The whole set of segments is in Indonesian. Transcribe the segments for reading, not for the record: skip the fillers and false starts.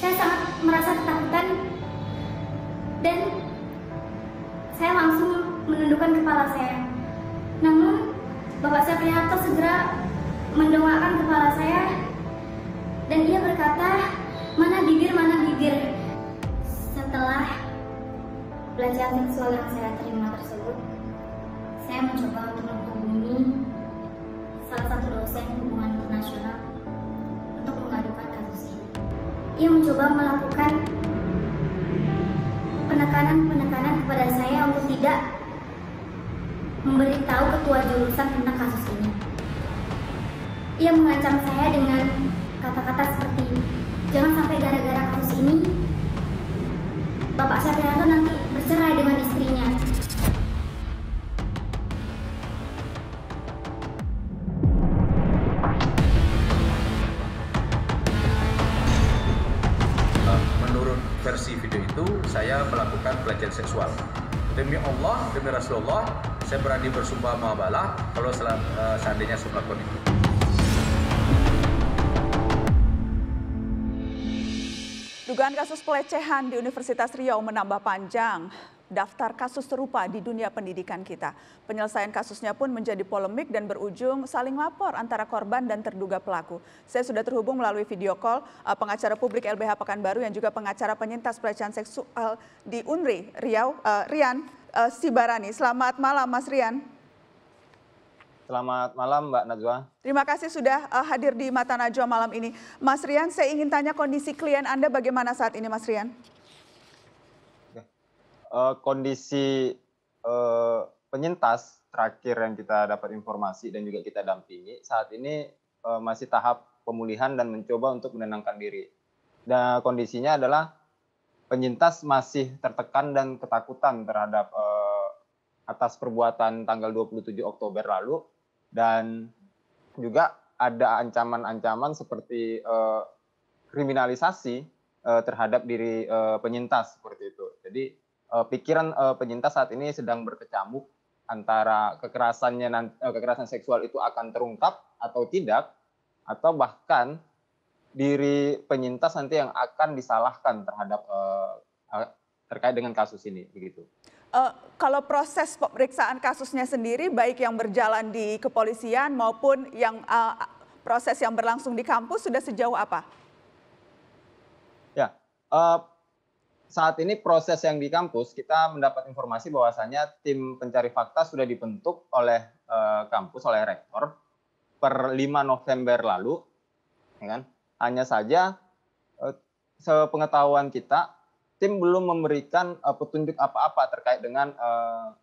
Saya sangat merasa ketakutan dan saya langsung menundukkan kepala saya. Namun Bapak Saprianto segera mendongakkan kepala saya dan ia berkata, mana bibir, mana bibir. Setelah pelecehan seksual yang saya terima tersebut, saya mencoba untuk menghubungi salah satu dosen hubungan internasional untuk mengadukan kasus ini. Ia mencoba melakukan penekanan kepada saya untuk tidak memberitahu ketua jurusan tentang kasus ini. Ia mengancam saya dengan kata-kata seperti, jangan sampai gara-gara kasus ini Bapak Saprianto nanti bercerai dengan istrinya. Menurut versi video itu, saya melakukan pelecehan seksual. Demi Allah, demi Rasulullah, saya berani bersumpah muabalah kalau seandainya saya melakukan itu. Dugaan kasus pelecehan di Universitas Riau menambah panjang daftar kasus serupa di dunia pendidikan kita. Penyelesaian kasusnya pun menjadi polemik dan berujung saling lapor antara korban dan terduga pelaku. Saya sudah terhubung melalui video call pengacara publik LBH Pekanbaru yang juga pengacara penyintas pelecehan seksual di UNRI Riau, Rian Sibarani. Selamat malam Mas Rian. Selamat malam Mbak Najwa. Terima kasih sudah hadir di Mata Najwa malam ini. Mas Rian, saya ingin tanya kondisi klien Anda bagaimana saat ini Mas Rian? Kondisi penyintas terakhir yang kita dapat informasi dan juga kita dampingi saat ini masih tahap pemulihan dan mencoba untuk menenangkan diri. Dan kondisinya adalah penyintas masih tertekan dan ketakutan terhadap atas perbuatan tanggal 27 Oktober lalu, dan juga ada ancaman-ancaman seperti kriminalisasi terhadap diri penyintas seperti itu. Jadi pikiran penyintas saat ini sedang berkecamuk antara kekerasan seksual itu akan terungkap atau tidak, atau bahkan diri penyintas nanti yang akan disalahkan terhadap terkait dengan kasus ini begitu. Kalau proses pemeriksaan kasusnya sendiri, baik yang berjalan di kepolisian maupun yang proses yang berlangsung di kampus, sudah sejauh apa? Ya, saat ini proses yang di kampus, kita mendapat informasi bahwasannya tim pencari fakta sudah dibentuk oleh kampus, oleh rektor, per 5 November lalu. Ya kan? Hanya saja, sepengetahuan kita, tim belum memberikan petunjuk apa-apa terkait dengan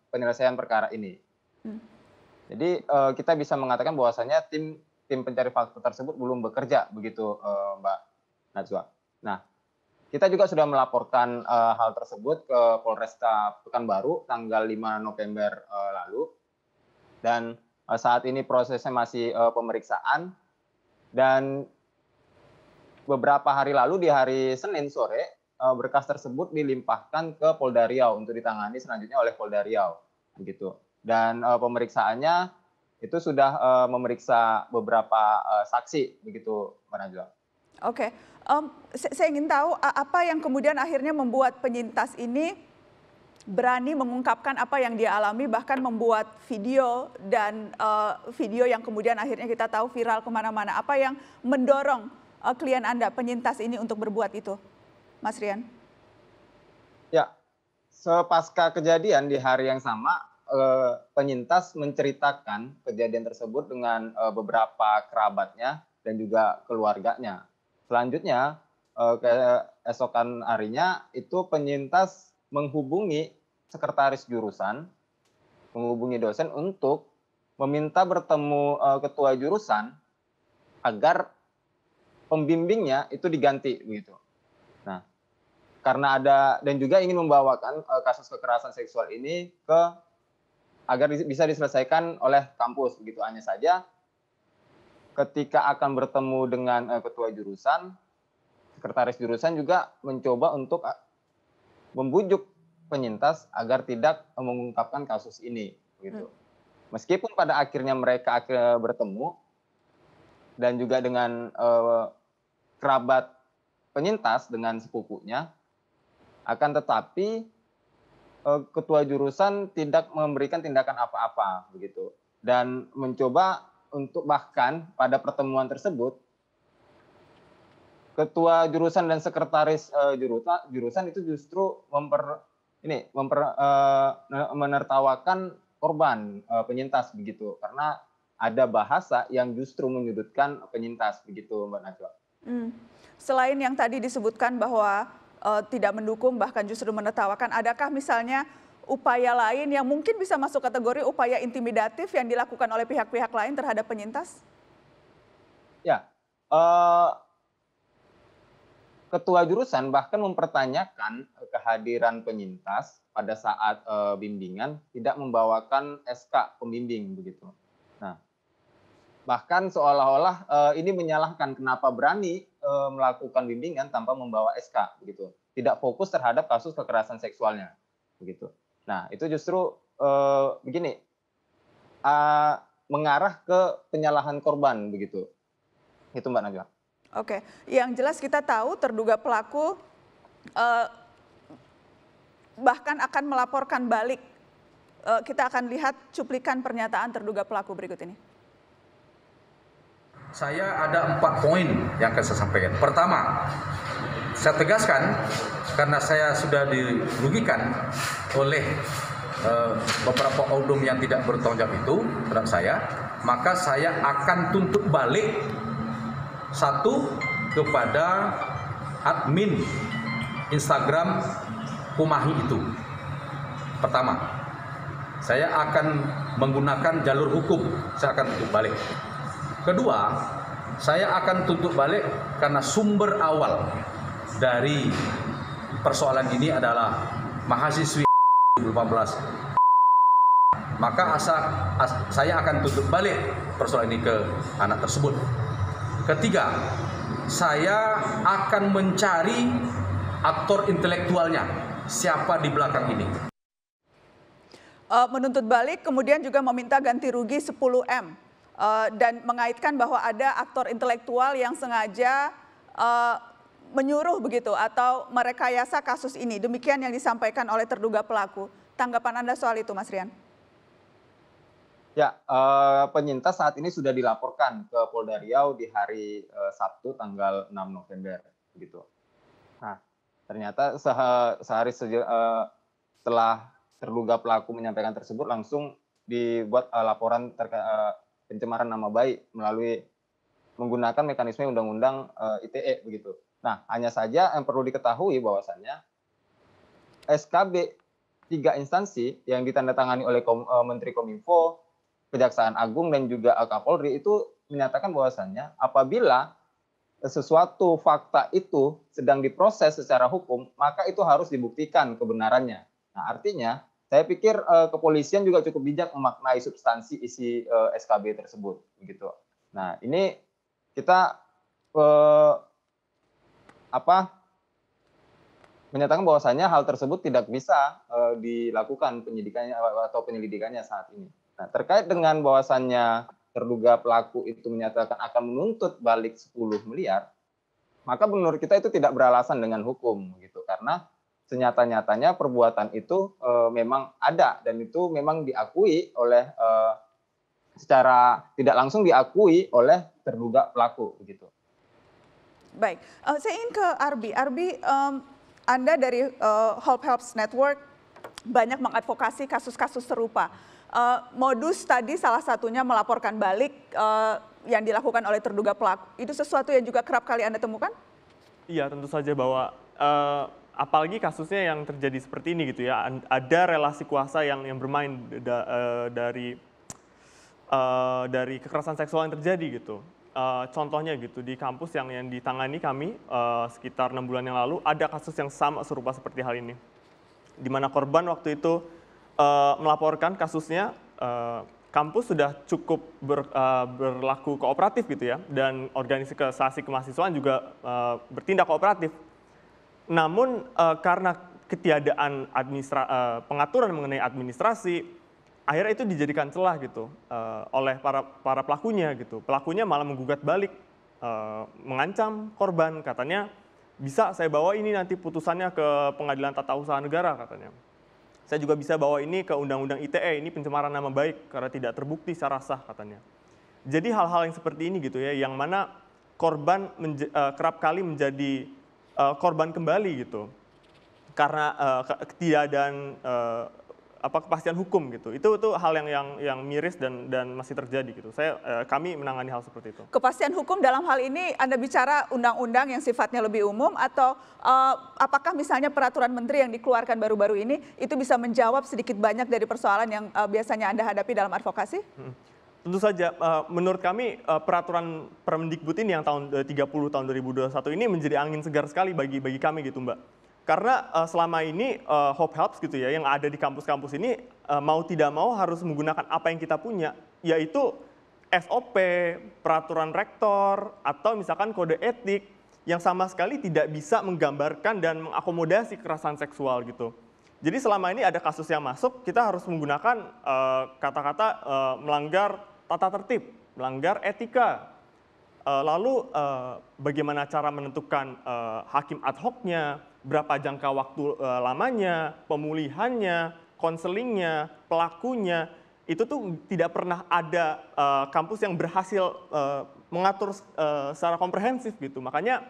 penyelesaian perkara ini. Jadi kita bisa mengatakan bahwasannya tim pencari fakta tersebut belum bekerja begitu, Mbak Najwa. Nah, kita juga sudah melaporkan hal tersebut ke Polresta Pekanbaru tanggal 5 November lalu, dan saat ini prosesnya masih pemeriksaan, dan beberapa hari lalu di hari Senin sore berkas tersebut dilimpahkan ke Polda Riau untuk ditangani selanjutnya oleh Polda Riau, begitu. Dan pemeriksaannya itu sudah memeriksa beberapa saksi, begitu, Mbak Najwa. Oke, saya ingin tahu apa yang kemudian akhirnya membuat penyintas ini berani mengungkapkan apa yang dia alami, bahkan membuat video dan video yang kemudian akhirnya kita tahu viral kemana-mana. Apa yang mendorong klien Anda, penyintas ini untuk berbuat itu? Mas Rian? Ya, sepasca kejadian di hari yang sama, penyintas menceritakan kejadian tersebut dengan beberapa kerabatnya dan juga keluarganya. Selanjutnya, keesokan harinya itu penyintas menghubungi sekretaris jurusan, menghubungi dosen untuk meminta bertemu ketua jurusan agar pembimbingnya itu diganti begitu. Nah, karena ada dan juga ingin membawakan kasus kekerasan seksual ini agar bisa diselesaikan oleh kampus begitu. Hanya saja ketika akan bertemu dengan ketua jurusan, sekretaris jurusan juga mencoba untuk membujuk penyintas agar tidak mengungkapkan kasus ini begitu. Meskipun pada akhirnya mereka bertemu dan juga dengan kerabat penyintas dengan sepupunya, akan tetapi ketua jurusan tidak memberikan tindakan apa-apa begitu, dan mencoba untuk bahkan pada pertemuan tersebut ketua jurusan dan sekretaris jurusan itu justru menertawakan korban penyintas begitu, karena ada bahasa yang justru menyudutkan penyintas begitu, Mbak Najwa. Selain yang tadi disebutkan bahwa tidak mendukung bahkan justru menertawakan, adakah misalnya upaya lain yang mungkin bisa masuk kategori upaya intimidatif yang dilakukan oleh pihak-pihak lain terhadap penyintas? Ya, ketua jurusan bahkan mempertanyakan kehadiran penyintas pada saat bimbingan, tidak membawakan SK pembimbing begitu. Nah, bahkan seolah-olah ini menyalahkan kenapa berani melakukan bimbingan tanpa membawa SK begitu, tidak fokus terhadap kasus kekerasan seksualnya begitu. Nah, itu justru mengarah ke penyalahan korban begitu. Itu Mbak Najwa. Oke, yang jelas kita tahu terduga pelaku bahkan akan melaporkan balik. Kita akan lihat cuplikan pernyataan terduga pelaku berikut ini. Saya ada 4 poin yang akan saya sampaikan. Pertama, saya tegaskan karena saya sudah dirugikan oleh beberapa oknum yang tidak bertanggung jawab itu terhadap saya, maka saya akan tuntut balik satu kepada admin Instagram Kumahi itu. Pertama, saya akan menggunakan jalur hukum, saya akan tuntut balik. Kedua, saya akan tuntut balik karena sumber awal dari persoalan ini adalah mahasiswi 2014. Maka saya akan tuntut balik persoalan ini ke anak tersebut. Ketiga, saya akan mencari aktor intelektualnya, siapa di belakang ini. Menuntut balik, kemudian juga meminta ganti rugi 10M. Dan mengaitkan bahwa ada aktor intelektual yang sengaja menyuruh begitu atau merekayasa kasus ini. Demikian yang disampaikan oleh terduga pelaku. Tanggapan Anda soal itu, Mas Rian? Ya, penyintas saat ini sudah dilaporkan ke Polda Riau di hari Sabtu tanggal 6 November gitu. Nah, ternyata sehari setelah terduga pelaku menyampaikan tersebut, langsung dibuat laporan pencemaran nama baik melalui menggunakan mekanisme undang-undang ITE begitu. Nah, hanya saja yang perlu diketahui bahwasannya SKB 3 instansi yang ditandatangani oleh Menteri Kominfo, Kejaksaan Agung dan juga Kapolri itu menyatakan bahwasannya apabila sesuatu fakta itu sedang diproses secara hukum, maka itu harus dibuktikan kebenarannya. Nah, artinya saya pikir kepolisian juga cukup bijak memaknai substansi isi SKB tersebut, begitu. Nah, ini kita menyatakan bahwasannya hal tersebut tidak bisa dilakukan penyidikannya atau penyelidikannya saat ini. Nah, terkait dengan bahwasannya terduga pelaku itu menyatakan akan menuntut balik 10 miliar, maka menurut kita itu tidak beralasan dengan hukum, gitu, karena senyata-nyatanya perbuatan itu memang ada dan itu memang diakui oleh secara tidak langsung diakui oleh terduga pelaku begitu. Baik, saya ingin ke Arbi. Arbi, Anda dari Hope Helps Network banyak mengadvokasi kasus-kasus serupa. Modus tadi salah satunya melaporkan balik yang dilakukan oleh terduga pelaku. Itu sesuatu yang juga kerap kali Anda temukan? Iya, tentu saja bahwa apalagi kasusnya yang terjadi seperti ini gitu ya, ada relasi kuasa yang bermain dari kekerasan seksual yang terjadi gitu. Contohnya gitu di kampus yang ditangani kami sekitar 6 bulan yang lalu ada kasus yang sama serupa seperti hal ini, di mana korban waktu itu melaporkan kasusnya, kampus sudah cukup berlaku kooperatif gitu ya, dan organisasi kemahasiswaan juga bertindak kooperatif. Namun karena ketiadaan pengaturan mengenai administrasi, akhirnya itu dijadikan celah gitu oleh para pelakunya gitu. Pelakunya malah menggugat balik, mengancam korban, katanya Bisa saya bawa ini nanti putusannya ke Pengadilan Tata Usaha Negara katanya. Saya juga bisa bawa ini ke Undang-Undang ITE, ini pencemaran nama baik karena tidak terbukti secara sah katanya. Jadi hal-hal yang seperti ini gitu ya, yang mana korban kerap kali menjadi korban kembali gitu. Karena ketiadaan kepastian hukum gitu. Itu hal yang miris dan masih terjadi gitu. Kami menangani hal seperti itu. Kepastian hukum dalam hal ini Anda bicara undang-undang yang sifatnya lebih umum atau apakah misalnya peraturan menteri yang dikeluarkan baru-baru ini itu bisa menjawab sedikit banyak dari persoalan yang biasanya Anda hadapi dalam advokasi? Tentu saja, menurut kami peraturan Permendikbud ini yang tahun 30 tahun 2021 ini menjadi angin segar sekali bagi kami gitu Mbak. Karena selama ini Hope Helps gitu ya, yang ada di kampus-kampus ini mau tidak mau harus menggunakan apa yang kita punya, yaitu SOP, peraturan rektor, atau misalkan kode etik yang sama sekali tidak bisa menggambarkan dan mengakomodasi kekerasan seksual gitu. Jadi selama ini ada kasus yang masuk, kita harus menggunakan kata-kata melanggar tata tertib, melanggar etika. Lalu bagaimana cara menentukan hakim ad hoc-nya, berapa jangka waktu lamanya, pemulihannya, konselingnya, pelakunya, itu tuh tidak pernah ada kampus yang berhasil mengatur secara komprehensif gitu. Makanya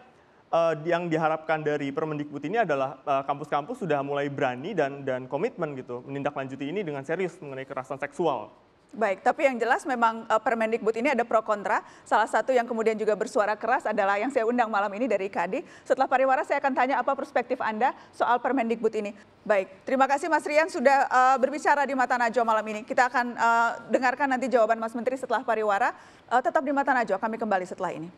yang diharapkan dari Permendikbud ini adalah kampus-kampus sudah mulai berani dan komitmen gitu menindaklanjuti ini dengan serius mengenai kekerasan seksual. Baik, tapi yang jelas memang Permendikbud ini ada pro kontra. Salah satu yang kemudian juga bersuara keras adalah yang saya undang malam ini dari IKADI. Setelah pariwara saya akan tanya apa perspektif Anda soal Permendikbud ini. Baik, terima kasih Mas Rian sudah berbicara di Mata Najwa malam ini. Kita akan dengarkan nanti jawaban Mas Menteri setelah pariwara. Tetap di Mata Najwa, kami kembali setelah ini.